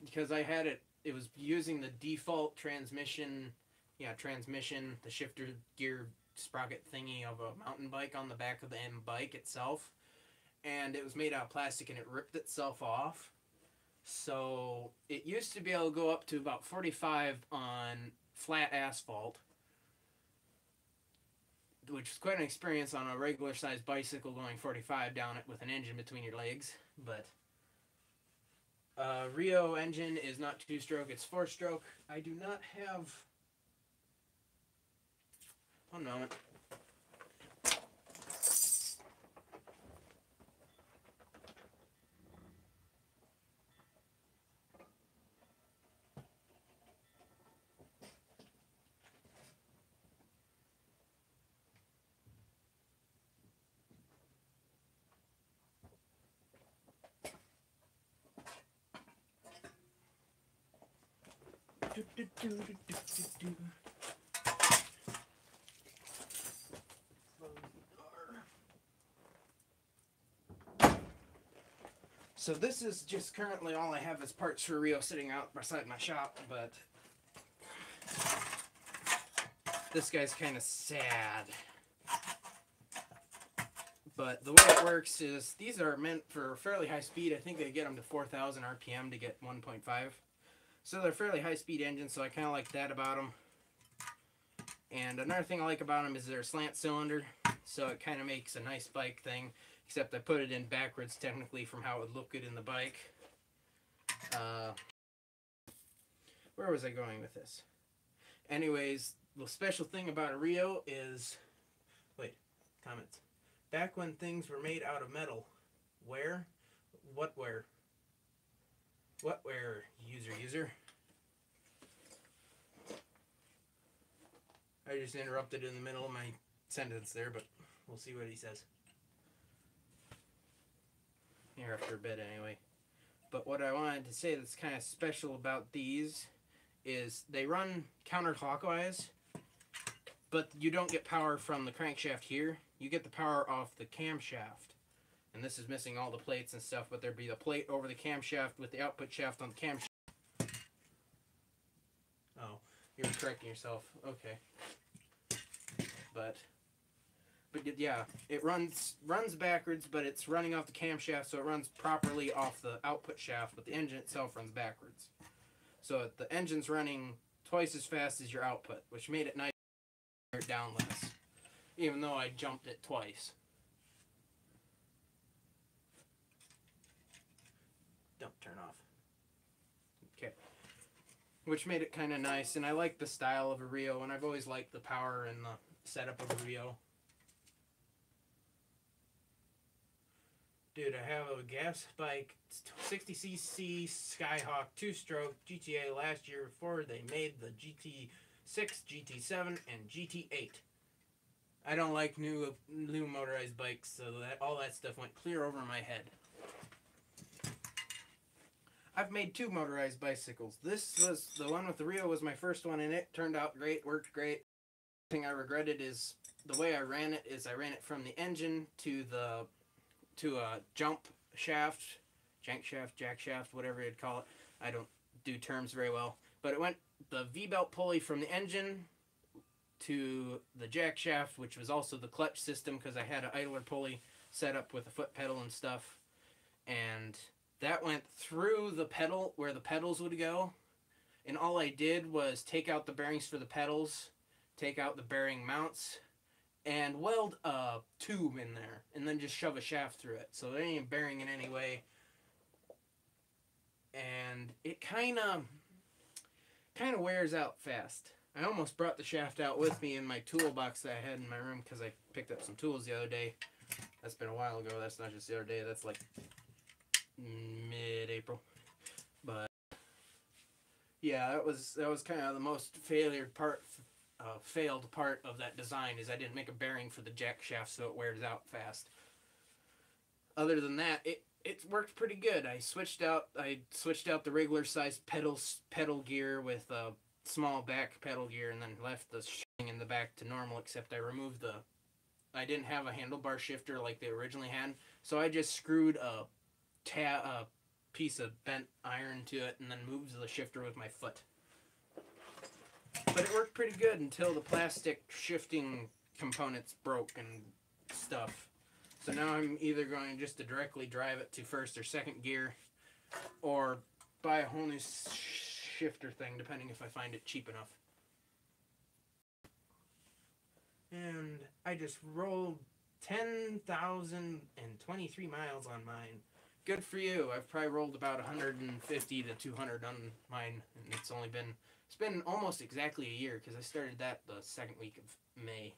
Because I had it was using the default transmission, the shifter gear sprocket thingy of a mountain bike on the back of the M bike itself. And it was made out of plastic and it ripped itself off. So it used to be able to go up to about 45 on flat asphalt, which is quite an experience on a regular sized bicycle going 45 down it with an engine between your legs. But Rio engine is not 2-stroke, it's 4-stroke. I do not have... One moment. So this is just currently all I have as parts for Rio sitting out beside my shop, but this guy's kind of sad. But the way it works is these are meant for fairly high speed. I think they get them to 4,000 RPM to get 1.5. So they're fairly high speed engines, so I kind of like that about them. And another thing I like about them is they're a slant cylinder, so it kind of makes a nice bike thing, except I put it in backwards technically from how it would look good in the bike. Where was I going with this? Anyways, the special thing about a Rio is... Wait, comments. Back when things were made out of metal, where? What where? What where, user? I just interrupted in the middle of my sentence there, but we'll see what he says. Here after a bit anyway. But what I wanted to say that's kind of special about these is they run counterclockwise, but you don't get power from the crankshaft here. You get the power off the camshaft. And this is missing all the plates and stuff, but there'd be the plate over the camshaft with the output shaft on the camshaft. Oh, you're correcting yourself. Okay. But But yeah, it runs backwards, but it's running off the camshaft, so it runs properly off the output shaft, but the engine itself runs backwards. So the engine's running twice as fast as your output, which made it nice to tear it down less, even though I jumped it twice. Don't turn off. Okay. Which made it kind of nice, and I like the style of a Rio, and I've always liked the power and the setup of a Rio. Dude, I have a gas bike, 60cc Skyhawk 2-stroke GTA last year before they made the GT6, GT7, and GT8. I don't like new motorized bikes, so that all that stuff went clear over my head. I've made 2 motorized bicycles. This was the one with the Rio was my first one, and it turned out great, worked great. The thing I regretted is the way I ran it from the engine to a jump shaft, jack shaft, whatever you'd call it. I don't do terms very well. But it went the V-belt pulley from the engine to the jack shaft, which was also the clutch system because I had an idler pulley set up with a foot pedal and stuff. And that went through the pedal where the pedals would go. And all I did was take out the bearings for the pedals, take out the bearing mounts, and weld a tube in there, and then just shove a shaft through it. So there ain't bearing in any way. And it kind of wears out fast. I almost brought the shaft out with me in my toolbox that I had in my room because I picked up some tools the other day. That's been a while ago. That's not just the other day. That's like mid-April. But yeah, that was kind of the most failed part of that design is I didn't make a bearing for the jack shaft so it wears out fast. Other than that, it worked pretty good. I switched out the regular size pedal gear with a small back pedal gear, and then left the shifting in the back to normal, except I didn't have a handlebar shifter like they originally had, so I just screwed a piece of bent iron to it and then moved the shifter with my foot. But it worked pretty good until the plastic shifting components broke and stuff. So now I'm either going just to directly drive it to first or second gear, or buy a whole new shifter thing, depending if I find it cheap enough. And I just rolled 10,023 miles on mine. Good for you. I've probably rolled about 150 to 200 on mine, and it's been almost exactly a year because I started that the second week of May.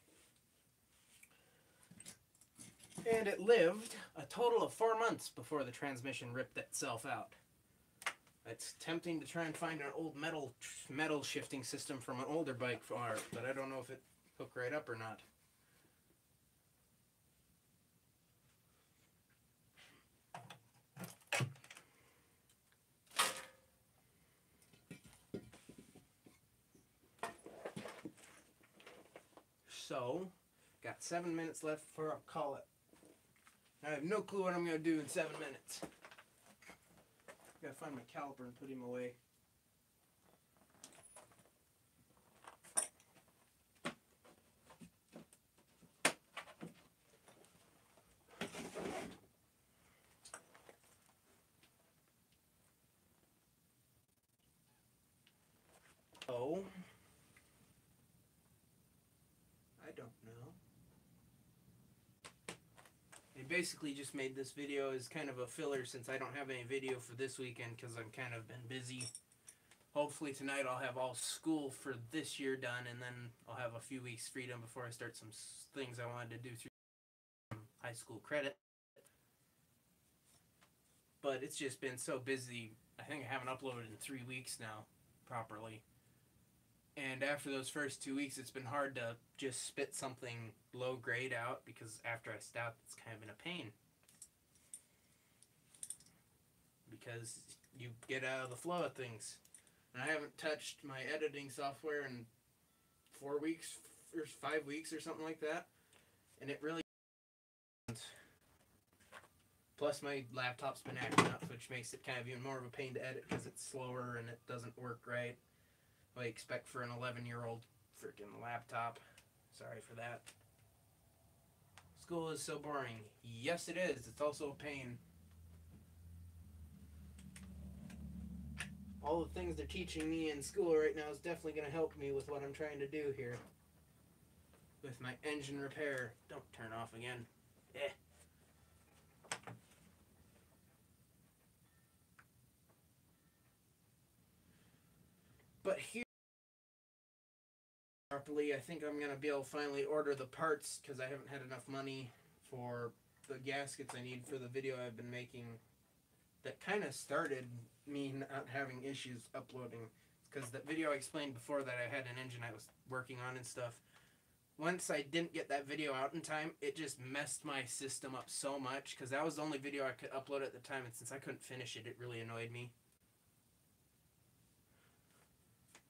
And it lived a total of 4 months before the transmission ripped itself out. It's tempting to try and find an old metal shifting system from an older bike for art, but I don't know if it hook right up or not. So, got 7 minutes left before I'll call it. I have no clue what I'm going to do in 7 minutes. Gotta find my caliper and put him away. Oh. I don't know. I basically just made this video as kind of a filler since I don't have any video for this weekend because I'm kind of been busy. Hopefully tonight I'll have all school for this year done, and then I'll have a few weeks freedom before I start some things I wanted to do through high school credit. But it's just been so busy. I think I haven't uploaded in 3 weeks now properly. And after those first 2 weeks, it's been hard to just spit something low grade out because after I stop, it's kind of been a pain. Because you get out of the flow of things. And I haven't touched my editing software in 4 weeks or 5 weeks or something like that. And it really... Plus my laptop's been acting up, which makes it kind of even more of a pain to edit because it's slower and it doesn't work right. I expect for an 11-year-old freaking laptop. Sorry for that. School is so boring. Yes, it is. It's also a pain. All the things they're teaching me in school right now is definitely going to help me with what I'm trying to do here. With my engine repair. Don't turn off again. Eh. But here, properly, I think I'm going to be able to finally order the parts because I haven't had enough money for the gaskets I need for the video I've been making. That kind of started me not having issues uploading, because that video I explained before that I had an engine I was working on and stuff. Once I didn't get that video out in time, it just messed my system up so much, because that was the only video I could upload at the time, and since I couldn't finish it, it really annoyed me.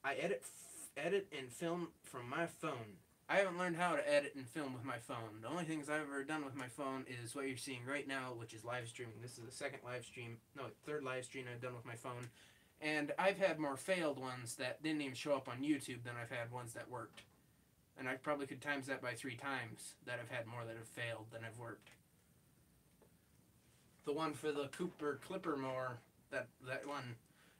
I edit and film from my phone. I haven't learned how to edit and film with my phone. The only things I've ever done with my phone is what you're seeing right now, which is live streaming. This is the third live stream I've done with my phone. And I've had more failed ones that didn't even show up on YouTube than I've had ones that worked. And I probably could times that by 3 times that I've had more that have failed than have worked. The one for the Cooper Clipper mower, that one,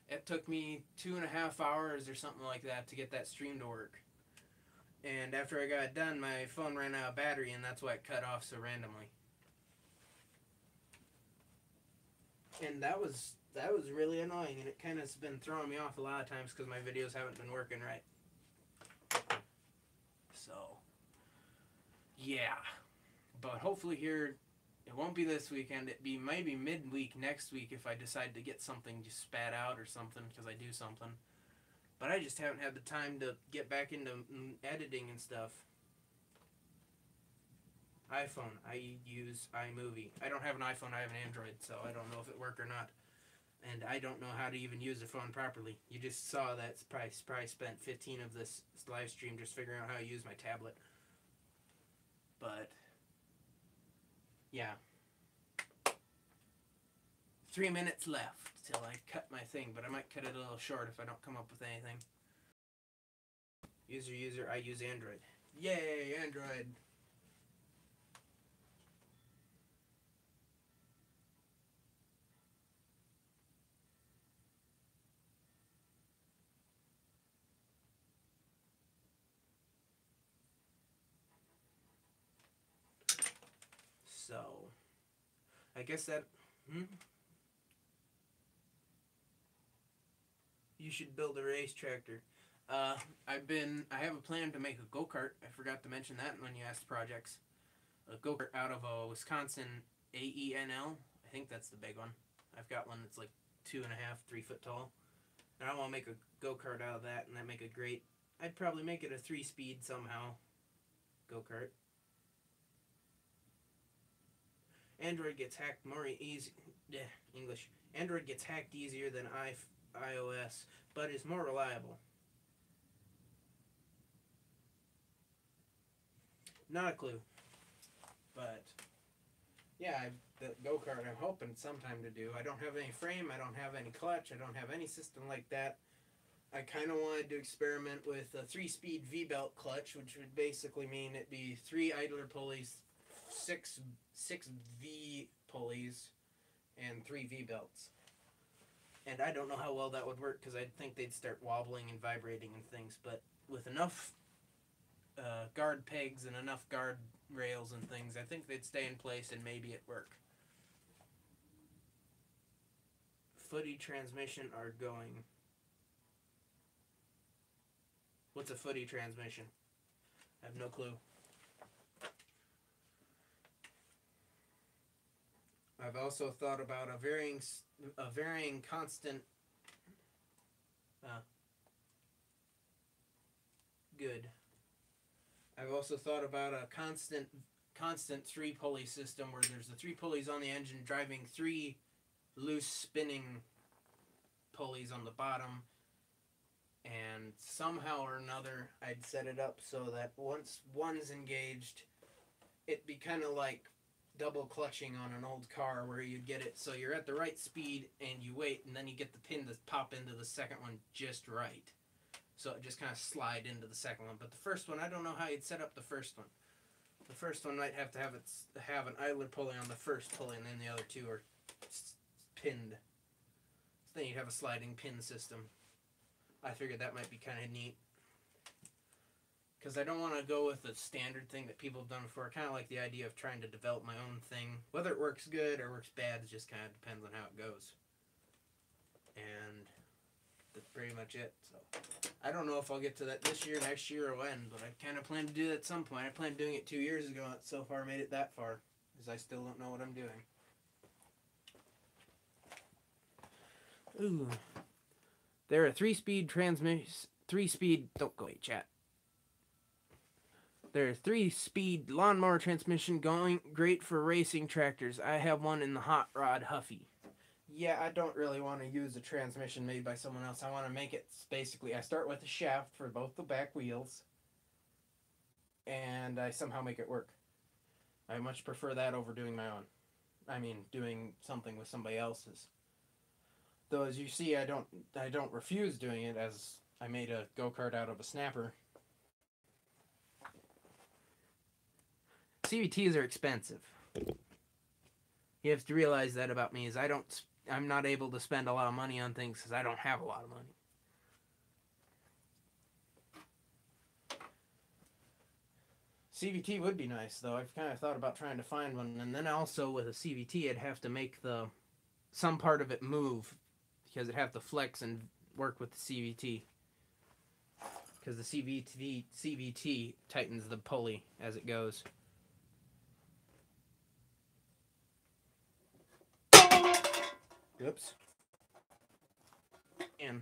it took me 2.5 hours or something like that to get that stream to work. And after I got it done, my phone ran out of battery, and that's why it cut off so randomly. And that was really annoying, and it kind of has been throwing me off a lot of times because my videos haven't been working right. So, yeah. But hopefully here, it won't be this weekend. It be maybe midweek next week if I decide to get something just spat out or something because I do something. But I just haven't had the time to get back into editing and stuff. iPhone, I use iMovie. I don't have an iPhone, I have an Android, so I don't know if it worked or not. And I don't know how to even use the phone properly. You just saw that probably spent 15 of this live stream just figuring out how to use my tablet. But, yeah. 3 minutes left till I cut my thing, but I might cut it a little short if I don't come up with anything. User, I use Android. Yay, Android! So, I guess that, You should build a race tractor. I have a plan to make a go-kart. I forgot to mention that when you asked projects. A go-kart out of a Wisconsin AENL. I think that's the big one. I've got one that's like 2.5, 3 foot tall. And I want to make a go-kart out of that, and that make a great, I'd probably make it a 3-speed somehow. Go-kart. Android gets hacked more easy. English. Android gets hacked easier than iOS, but is more reliable. Not a clue. But, yeah, the go-kart I'm hoping sometime to do. I don't have any frame, I don't have any clutch, I don't have any system like that. I kind of wanted to experiment with a 3-speed V-belt clutch, which would basically mean it'd be 3 idler pulleys, 6 V pulleys, and 3 V-belts. And I don't know how well that would work because I'd think they'd start wobbling and vibrating and things, but with enough guard pegs and enough guard rails and things, I think they'd stay in place and maybe it'd work. Footy transmission are going. What's a footy transmission? I have no clue. I've also thought about a varying constant. Good. I've also thought about a constant 3-pulley system where there's the 3 pulleys on the engine driving 3 loose spinning pulleys on the bottom, and somehow or another I'd set it up so that once one's engaged, it'd be kind of like double clutching on an old car where you'd get it so you're at the right speed and you wait, and then you get the pin to pop into the second one just right. So it just kind of slide into the second one. But the first one, I don't know how you'd set up the first one. The first one might have to have an idler pulley on the first pulley, and then the other two are pinned. So then you'd have a sliding pin system. I figured that might be kind of neat. Because I don't want to go with the standard thing that people have done before. I kind of like the idea of trying to develop my own thing. Whether it works good or works bad, it just kind of depends on how it goes. And that's pretty much it. So I don't know if I'll get to that this year, next year, or when, but I kind of plan to do it at some point. I planned doing it 2 years ago, and so far made it that far, because I still don't know what I'm doing. Ooh. There are 3-speed transmissions. 3-speed. Don't go away, chat. There are 3-speed lawnmower transmission going great for racing tractors. I have one in the Hot Rod Huffy. Yeah, I don't really want to use a transmission made by someone else. I want to make it basically, I start with a shaft for both the back wheels, and I somehow make it work. I much prefer that over doing my own. I mean, doing something with somebody else's. Though, as you see, I don't refuse doing it, as I made a go-kart out of a snapper. CVTs are expensive. You have to realize that about me, is I'm not able to spend a lot of money on things because I don't have a lot of money. CVT would be nice, though. I've kind of thought about trying to find one, and then also with a CVT, I'd have to make some part of it move, because it'd have to flex and work with the CVT. Because the CVT tightens the pulley as it goes. Oops. And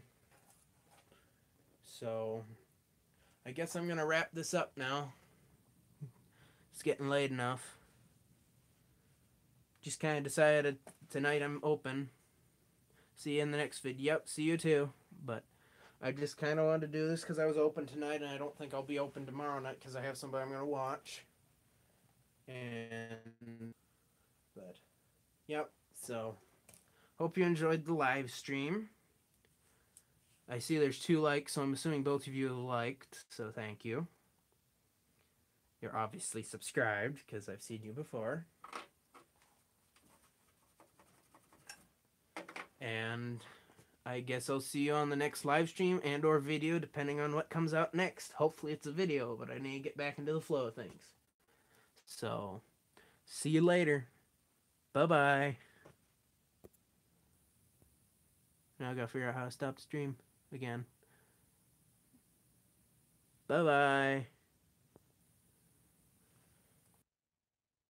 so I guess I'm gonna wrap this up now. It's getting late enough. Just kind of decided tonight I'm open. See you in the next video. Yep, see you too. But I just kind of wanted to do this because I was open tonight, and I don't think I'll be open tomorrow night because I have somebody I'm gonna watch. But yep. So hope you enjoyed the live stream. I see there's 2 likes, so I'm assuming both of you have liked, so thank you. You're obviously subscribed, because I've seen you before. And I guess I'll see you on the next live stream and or video, depending on what comes out next. Hopefully it's a video, but I need to get back into the flow of things. So, see you later. Bye-bye. Now I gotta figure out how to stop the stream again. Bye-bye.